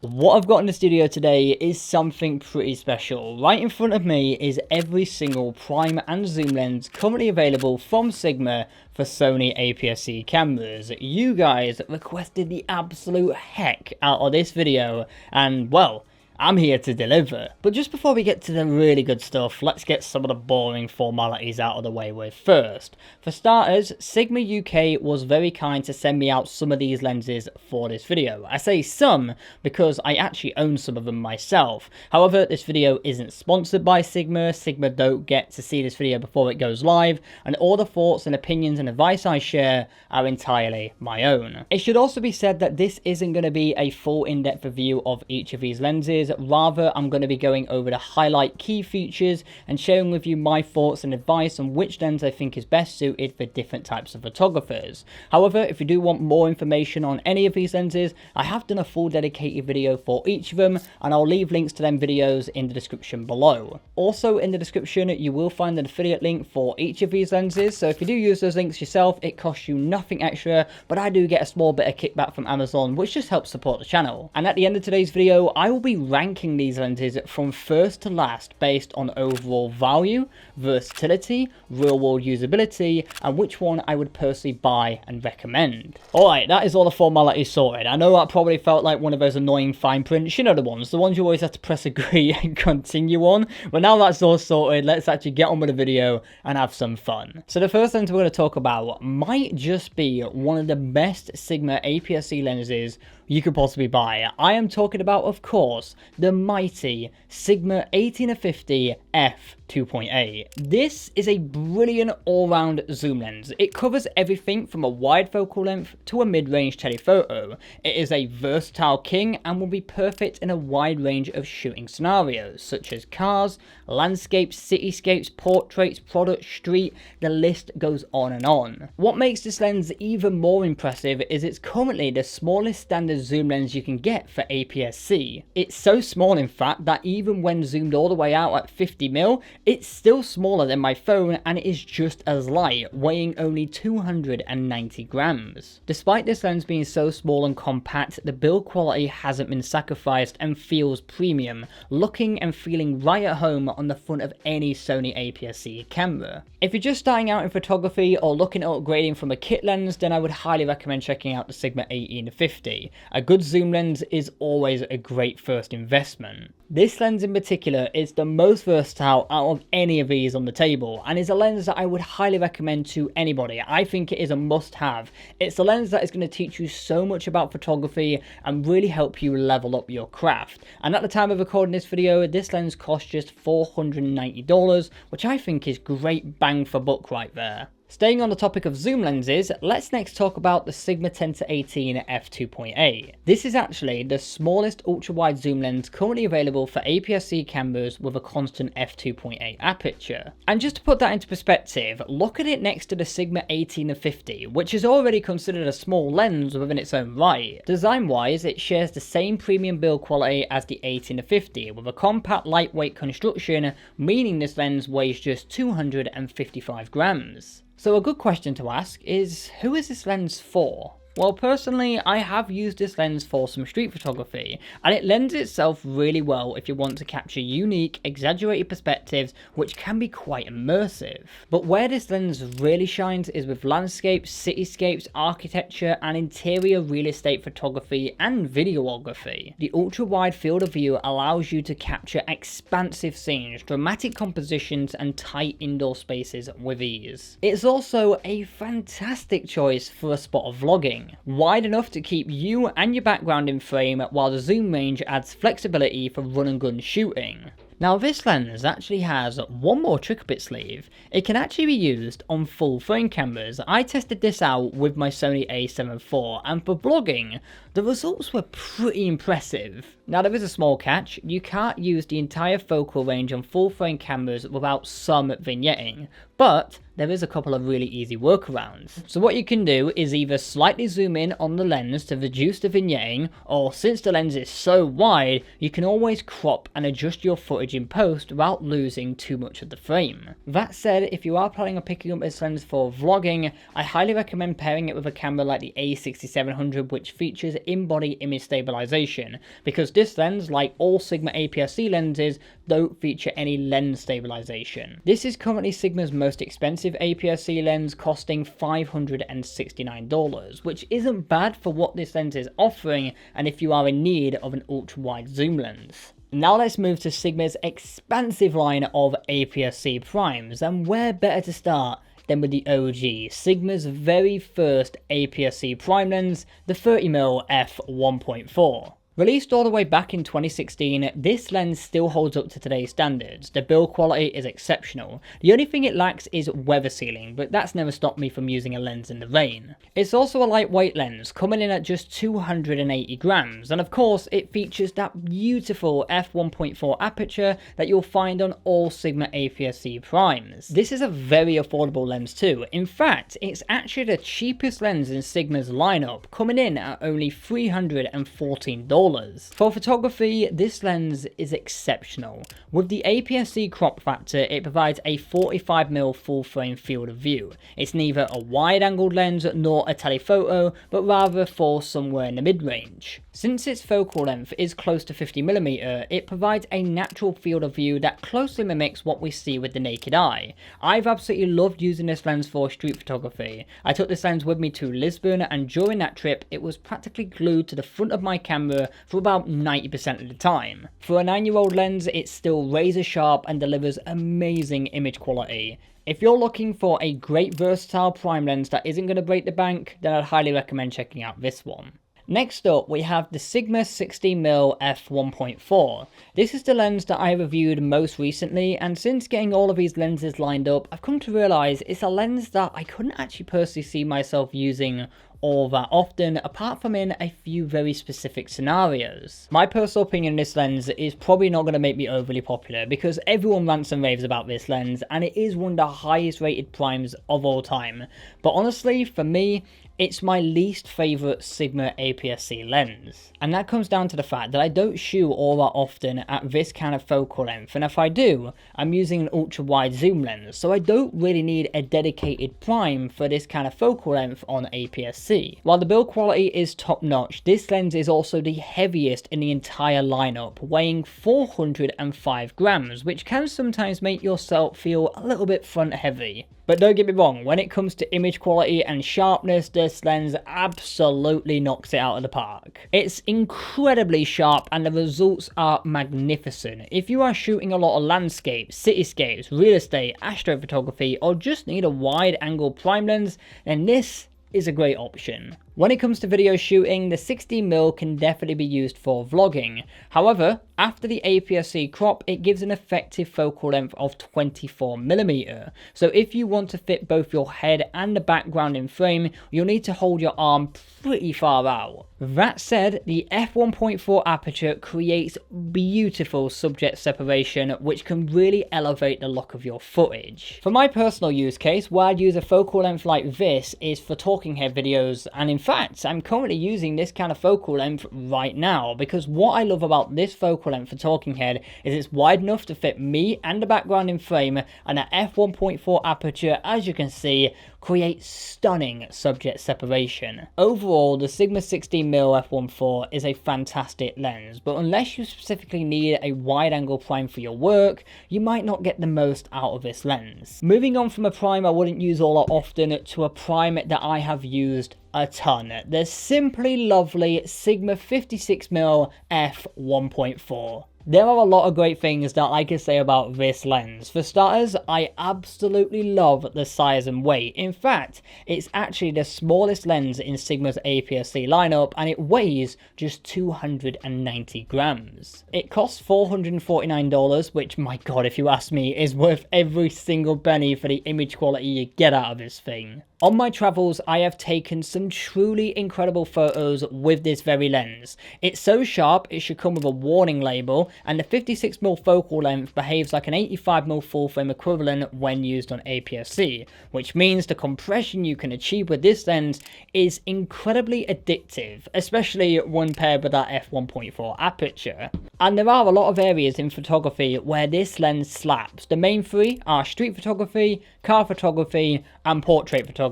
What I've got in the studio today is something pretty special. Right in front of me is every single prime and zoom lens currently available from Sigma for Sony APS-C cameras. You guys requested the absolute heck out of this video, and well, I'm here to deliver. But just before we get to the really good stuff, let's get some of the boring formalities out of the way with first. For starters, Sigma UK was very kind to send me out some of these lenses for this video. I say some because I actually own some of them myself. However, this video isn't sponsored by Sigma. Sigma don't get to see this video before it goes live, and all the thoughts and opinions and advice I share are entirely my own. It should also be said that this isn't going to be a full in-depth review of each of these lenses. Rather, I'm going to be going over the highlight key features and sharing with you my thoughts and advice on which lens I think is best suited for different types of photographers. However, if you do want more information on any of these lenses, I have done a full dedicated video for each of them, and I'll leave links to them videos in the description below. Also in the description, you will find an affiliate link for each of these lenses, so if you do use those links yourself, it costs you nothing extra, but I do get a small bit of kickback from Amazon, which just helps support the channel. And at the end of today's video, I will be ranking these lenses from first to last based on overall value, versatility, real world usability, and which one I would personally buy and recommend. Alright, that is all the formalities sorted. I know that probably felt like one of those annoying fine prints, you know, the ones you always have to press agree and continue on, but now that's all sorted, let's actually get on with the video and have some fun. So the first lens we're going to talk about might just be one of the best Sigma APS-C lenses you could possibly buy. I am talking about, of course, the mighty Sigma 18-50 f2.8. This is a brilliant all-round zoom lens. It covers everything from a wide focal length to a mid-range telephoto. It is a versatile king and will be perfect in a wide range of shooting scenarios, such as cars, landscapes, cityscapes, portraits, product, street, the list goes on and on. What makes this lens even more impressive is it's currently the smallest standard zoom lens you can get for APS-C. It's so small, in fact, that even when zoomed all the way out at 50mm, it's still smaller than my phone, and it is just as light, weighing only 290 grams. Despite this lens being so small and compact, the build quality hasn't been sacrificed and feels premium, looking and feeling right at home on the front of any Sony APS-C camera. If you're just starting out in photography or looking at upgrading from a kit lens, then I would highly recommend checking out the Sigma 18-50. A good zoom lens is always a great first investment. This lens in particular is the most versatile out of any of these on the table, and is a lens that I would highly recommend to anybody. I think it is a must-have. It's a lens that is going to teach you so much about photography and really help you level up your craft. And at the time of recording this video, this lens costs just $490, which I think is great bang for buck right there. Staying on the topic of zoom lenses, let's next talk about the Sigma 10-18 f2.8. This is actually the smallest ultra-wide zoom lens currently available for APS-C cameras with a constant f2.8 aperture. And just to put that into perspective, look at it next to the Sigma 18-50, which is already considered a small lens within its own right. Design-wise, it shares the same premium build quality as the 18-50, with a compact, lightweight construction, meaning this lens weighs just 255 grams. So a good question to ask is, who is this lens for? Well, personally, I have used this lens for some street photography, and it lends itself really well if you want to capture unique, exaggerated perspectives, which can be quite immersive. But where this lens really shines is with landscapes, cityscapes, architecture, and interior real estate photography and videography. The ultra-wide field of view allows you to capture expansive scenes, dramatic compositions, and tight indoor spaces with ease. It's also a fantastic choice for a spot of vlogging. Wide enough to keep you and your background in frame, while the zoom range adds flexibility for run and gun shooting. Now this lens actually has one more trick up its sleeve. It can actually be used on full frame cameras. I tested this out with my Sony A7 IV, and for vlogging, the results were pretty impressive. Now there is a small catch: you can't use the entire focal range on full frame cameras without some vignetting, but there is a couple of really easy workarounds. So what you can do is either slightly zoom in on the lens to reduce the vignetting, or since the lens is so wide, you can always crop and adjust your footage in post without losing too much of the frame. That said, if you are planning on picking up this lens for vlogging, I highly recommend pairing it with a camera like the A6700, which features in-body image stabilization, because this lens, like all Sigma APS-C lenses, don't feature any lens stabilization. This is currently Sigma's most expensive APS-C lens, costing $569, which isn't bad for what this lens is offering and if you are in need of an ultra-wide zoom lens. Now let's move to Sigma's expansive line of APS-C primes, and where better to start than with the OG, Sigma's very first APS-C prime lens, the 30mm f1.4. Released all the way back in 2016, this lens still holds up to today's standards. The build quality is exceptional. The only thing it lacks is weather sealing, but that's never stopped me from using a lens in the rain. It's also a lightweight lens, coming in at just 280 grams, and of course it features that beautiful f1.4 aperture that you'll find on all Sigma APS-C primes. This is a very affordable lens too. In fact, it's actually the cheapest lens in Sigma's lineup, coming in at only $314. For photography, this lens is exceptional. With the APS-C crop factor, it provides a 45mm full frame field of view. It's neither a wide-angled lens nor a telephoto, but rather falls somewhere in the mid-range. Since its focal length is close to 50mm, it provides a natural field of view that closely mimics what we see with the naked eye. I've absolutely loved using this lens for street photography. I took this lens with me to Lisbon, and during that trip, it was practically glued to the front of my camera for about 90% of the time. For a 9-year-old lens, it's still razor sharp and delivers amazing image quality. If you're looking for a great versatile prime lens that isn't going to break the bank, then I'd highly recommend checking out this one. Next up, we have the Sigma 16mm f1.4. This is the lens that I reviewed most recently, and since getting all of these lenses lined up, I've come to realise it's a lens that I couldn't actually personally see myself using all that often, apart from in a few very specific scenarios. My personal opinion on this lens is probably not going to make me overly popular, because everyone rants and raves about this lens, and it is one of the highest rated primes of all time. But honestly, for me, it's my least favourite Sigma APS-C lens. And that comes down to the fact that I don't shoot all that often at this kind of focal length, and if I do, I'm using an ultra wide zoom lens, so I don't really need a dedicated prime for this kind of focal length on APS-C. While the build quality is top notch, this lens is also the heaviest in the entire lineup, weighing 405 grams, which can sometimes make yourself feel a little bit front heavy. But don't get me wrong, when it comes to image quality and sharpness, this lens absolutely knocks it out of the park. It's incredibly sharp and the results are magnificent. If you are shooting a lot of landscapes, cityscapes, real estate, astrophotography, or just need a wide angle prime lens, then this is a great option. When it comes to video shooting, the 16mm can definitely be used for vlogging. However, after the APS-C crop, it gives an effective focal length of 24mm. So if you want to fit both your head and the background in frame, you'll need to hold your arm pretty far out. That said, the f1.4 aperture creates beautiful subject separation, which can really elevate the look of your footage. For my personal use case, where I'd use a focal length like this is for talking head videos, and in fact, I'm currently using this kind of focal length right now, because what I love about this focal length for talking head is it's wide enough to fit me and the background in frame, and that f1.4 aperture, as you can see, creates stunning subject separation. Overall, the Sigma 16mm f1.4 is a fantastic lens, but unless you specifically need a wide angle prime for your work, you might not get the most out of this lens. Moving on from a prime I wouldn't use all that often to a prime that I have used a ton, the simply lovely Sigma 56mm f1.4. There are a lot of great things that I could say about this lens. For starters, I absolutely love the size and weight. In fact, it's actually the smallest lens in Sigma's APS-C lineup, and it weighs just 290 grams. It costs $449, which, my god, if you ask me, is worth every single penny for the image quality you get out of this thing. On my travels, I have taken some truly incredible photos with this very lens. It's so sharp, it should come with a warning label, and the 56mm focal length behaves like an 85mm full frame equivalent when used on APS-C, which means the compression you can achieve with this lens is incredibly addictive, especially when paired with that f1.4 aperture. And there are a lot of areas in photography where this lens slaps. The main three are street photography, car photography, and portrait photography.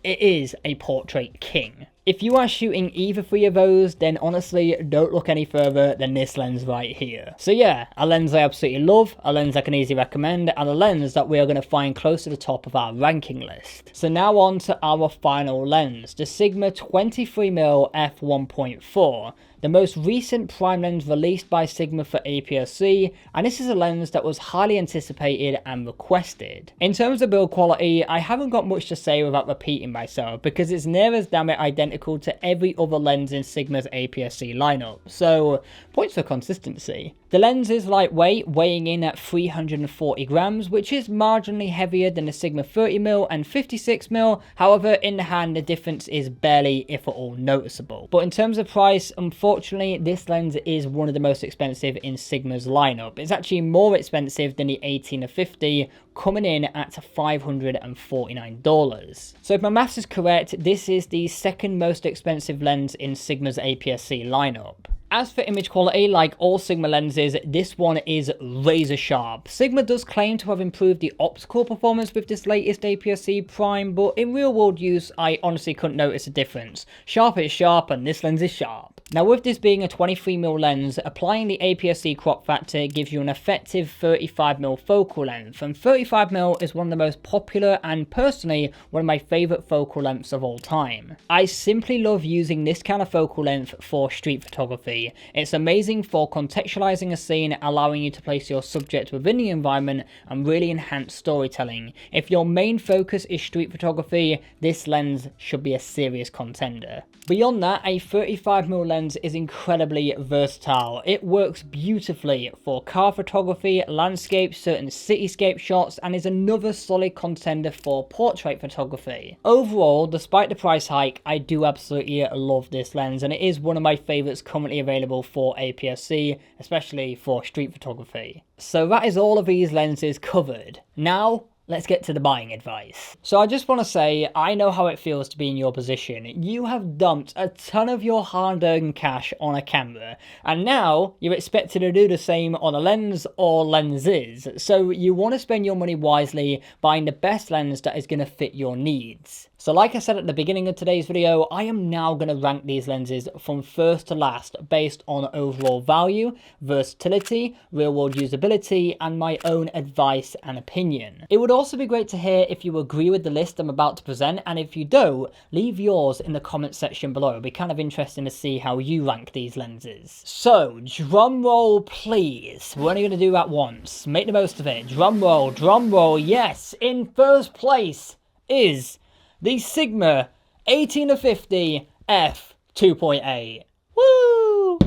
It is a portrait king. If you are shooting either three of those, then honestly, don't look any further than this lens right here. So yeah, a lens I absolutely love, a lens I can easily recommend, and a lens that we are going to find close to the top of our ranking list. So now on to our final lens, the Sigma 23mm f1.4. The most recent prime lens released by Sigma for APS-C, and this is a lens that was highly anticipated and requested. In terms of build quality, I haven't got much to say without repeating myself, because it's near as damn it identical to every other lens in Sigma's APS-C lineup, so points for consistency. The lens is lightweight, weighing in at 340 grams, which is marginally heavier than the Sigma 30mm and 56mm, however in the hand the difference is barely if at all noticeable. But in terms of price, unfortunately this lens is one of the most expensive in Sigma's lineup. It's actually more expensive than the 18-50, coming in at $549. So if my maths is correct, this is the second most expensive lens in Sigma's APS-C lineup. As for image quality, like all Sigma lenses, this one is razor sharp. Sigma does claim to have improved the optical performance with this latest APS-C Prime, but in real world use, I honestly couldn't notice a difference. Sharp is sharp, and this lens is sharp. Now with this being a 23mm lens, applying the APS-C crop factor gives you an effective 35mm focal length, and 35mm is one of the most popular and personally one of my favourite focal lengths of all time. I simply love using this kind of focal length for street photography. It's amazing for contextualizing a scene, allowing you to place your subject within the environment and really enhance storytelling. If your main focus is street photography, this lens should be a serious contender. Beyond that, a 35mm lens is incredibly versatile. It works beautifully for car photography, landscape, certain cityscape shots, and is another solid contender for portrait photography. Overall, despite the price hike, I do absolutely love this lens, and it is one of my favorites currently available for APS-C, especially for street photography. So that is all of these lenses covered. Now, let's get to the buying advice. So I just want to say, I know how it feels to be in your position. You have dumped a ton of your hard-earned cash on a camera, and now you're expected to do the same on a lens or lenses. So you want to spend your money wisely, buying the best lens that is going to fit your needs. So like I said at the beginning of today's video, I am now going to rank these lenses from first to last based on overall value, versatility, real-world usability, and my own advice and opinion. It would also be great to hear if you agree with the list I'm about to present, and if you don't, leave yours in the comment section below. It'll be kind of interesting to see how you rank these lenses. So, drum roll please. We're only going to do that once. Make the most of it. Drum roll, yes! In first place is the Sigma 18-50 f2.8. Woo!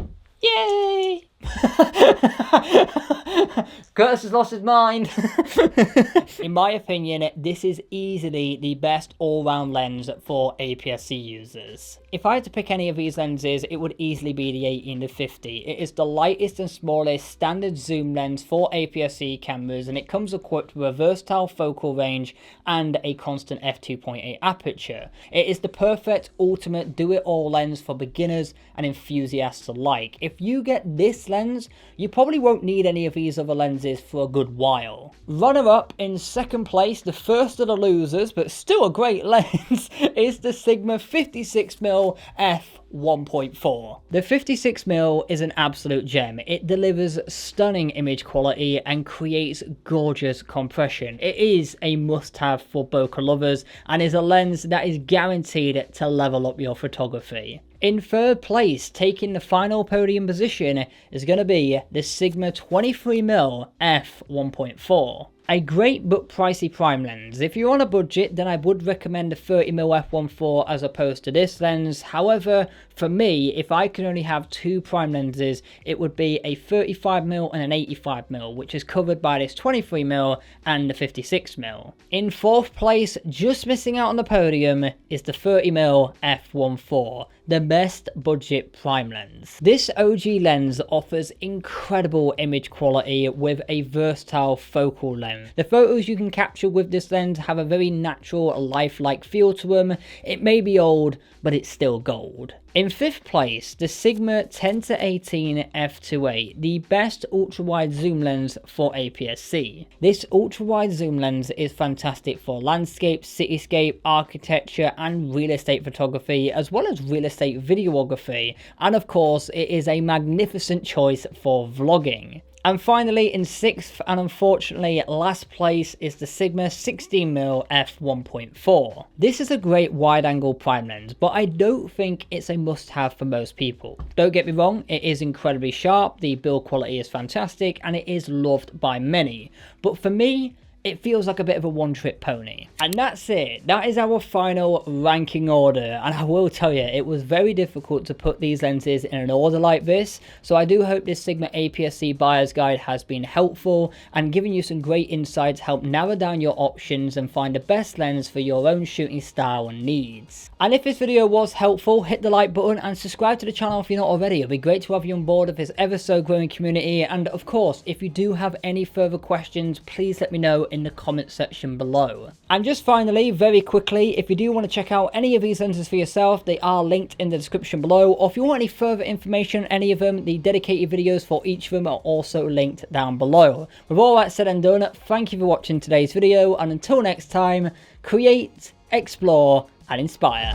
Yay! Curtis has lost his mind. In my opinion, this is easily the best all-round lens for APS-C users. If I had to pick any of these lenses, it would easily be the 18-50. It is the lightest and smallest standard zoom lens for APS-C cameras, and it comes equipped with a versatile focal range and a constant f2.8 aperture. It is the perfect ultimate do-it-all lens for beginners and enthusiasts alike. If you get this lens, you probably won't need any of these other lenses for a good while. Runner-up in second place, the first of the losers, but still a great lens, is the Sigma 56mm f1.4. The 56mm is an absolute gem. It delivers stunning image quality and creates gorgeous compression. It is a must-have for bokeh lovers and is a lens that is guaranteed to level up your photography. In third place, taking the final podium position, is going to be the Sigma 23mm f1.4. A great but pricey prime lens. If you're on a budget, then I would recommend a 30mm f1.4 as opposed to this lens. However, for me, if I could only have two prime lenses, it would be a 35mm and an 85mm, which is covered by this 23mm and the 56mm. In fourth place, just missing out on the podium, is the 30mm f1.4, the best budget prime lens. This OG lens offers incredible image quality with a versatile focal length. The photos you can capture with this lens have a very natural, lifelike feel to them. It may be old, but it's still gold. In fifth place, the Sigma 10-18 f2.8, the best ultra-wide zoom lens for APS-C. This ultra-wide zoom lens is fantastic for landscape, cityscape, architecture, and real estate photography, as well as real estate videography, and of course, it is a magnificent choice for vlogging. And finally, in sixth and unfortunately last place, is the Sigma 16mm f1.4. This is a great wide-angle prime lens, but I don't think it's a must-have for most people. Don't get me wrong, it is incredibly sharp, the build quality is fantastic, and it is loved by many. But for me, it feels like a bit of a one-trick pony. And that's it. That is our final ranking order. And I will tell you, it was very difficult to put these lenses in an order like this. So I do hope this Sigma APS-C buyer's guide has been helpful and given you some great insights to help narrow down your options and find the best lens for your own shooting style and needs. And if this video was helpful, hit the like button and subscribe to the channel if you're not already. It'd be great to have you on board of this ever so growing community. And of course, if you do have any further questions, please let me know in the comment section below. And just finally, very quickly, if you do want to check out any of these lenses for yourself, they are linked in the description below, or if you want any further information on any of them, the dedicated videos for each of them are also linked down below. With all that said and done, thank you for watching today's video, and until next time, create, explore, and inspire.